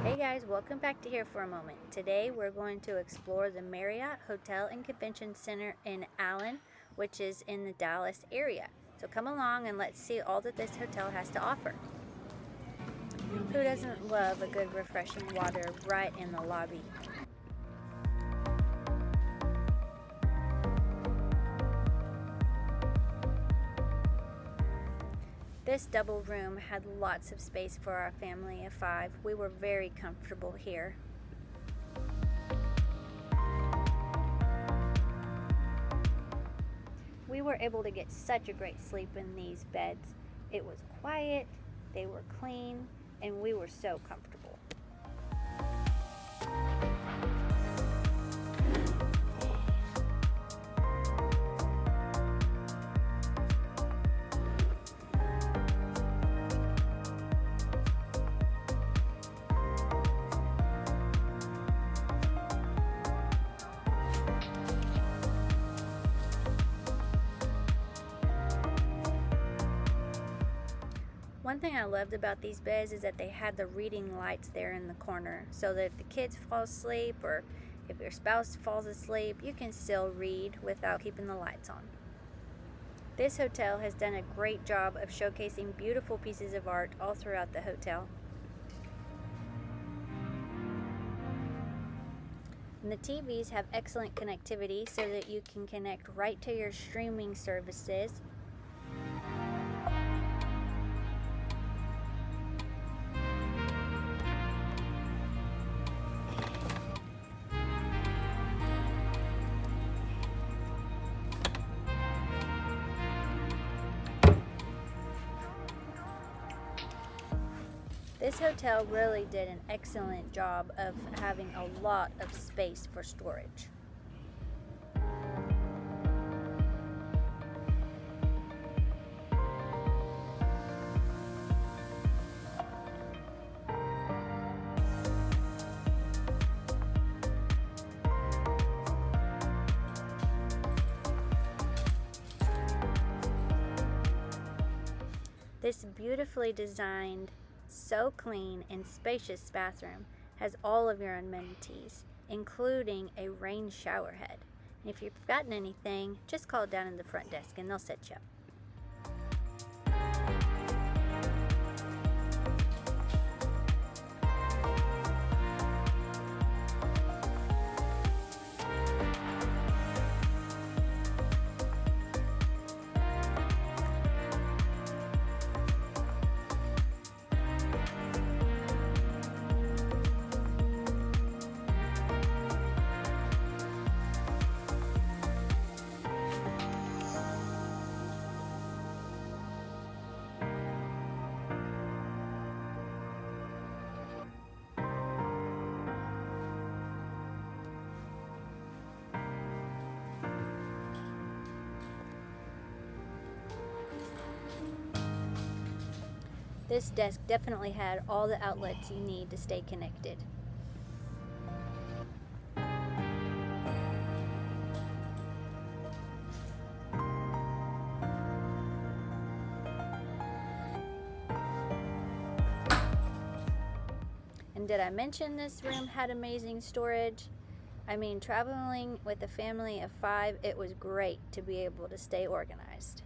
Hey guys, welcome back to Here for a Moment. Today we're going to explore the Marriott Hotel and Convention Center in Allen, which is in the Dallas area. So come along and let's see all that this hotel has to offer. Who doesn't love a good refreshing water right in the lobby? This double room had lots of space for our family of 5. We were very comfortable here. We were able to get such a great sleep in these beds. It was quiet, they were clean, and we were so comfortable. One thing I loved about these beds is that they had the reading lights there in the corner, so that if the kids fall asleep or if your spouse falls asleep, you can still read without keeping the lights on. This hotel has done a great job of showcasing beautiful pieces of art all throughout the hotel. And the TVs have excellent connectivity so that you can connect right to your streaming services. This hotel really did an excellent job of having a lot of space for storage. This beautifully designed, so clean and spacious bathroom has all of your amenities, including a rain shower head. And if you've forgotten anything, just call down in the front desk and they'll set you up. This desk definitely had all the outlets you need to stay connected. And did I mention this room had amazing storage? I mean, traveling with a family of 5, it was great to be able to stay organized.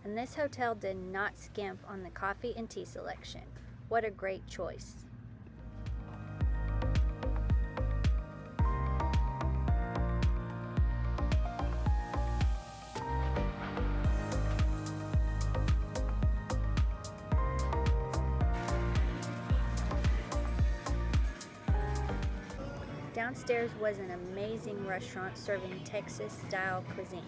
And this hotel did not skimp on the coffee and tea selection. What a great choice. Downstairs was an amazing restaurant serving Texas-style cuisine.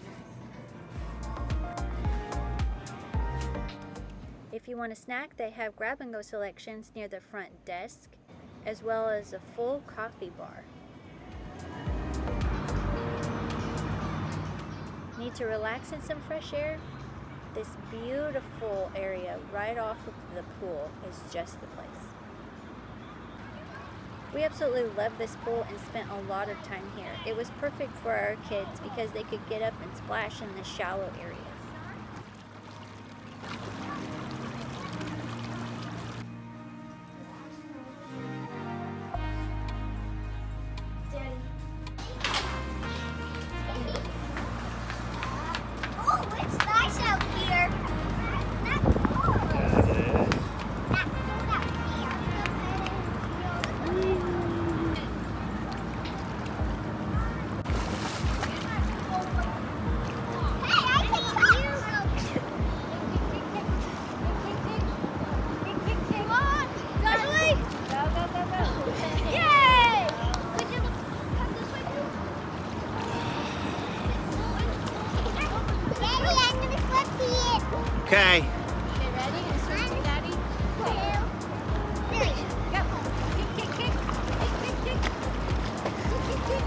If you want a snack, they have grab-and-go selections near the front desk, as well as a full coffee bar. Need to relax in some fresh air? This beautiful area right off of the pool is just the place. We absolutely loved this pool and spent a lot of time here. It was perfect for our kids because they could get up and splash in the shallow area. Oh, it's nice out here. Okay. Okay, ready? And swim to Daddy. 2, 3, go. Kick, kick, kick. Kick, kick, kick.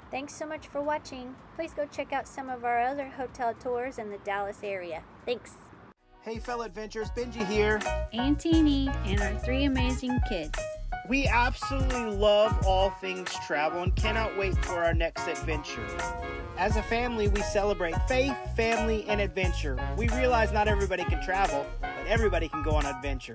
Thanks so much for watching. Please go check out some of our other hotel tours in the Dallas area. Thanks. Hey fellow adventurers, Benji here. And Teeny and our 3 amazing kids. We absolutely love all things travel and cannot wait for our next adventure. As a family, we celebrate faith, family, and adventure. We realize not everybody can travel, but everybody can go on an adventure.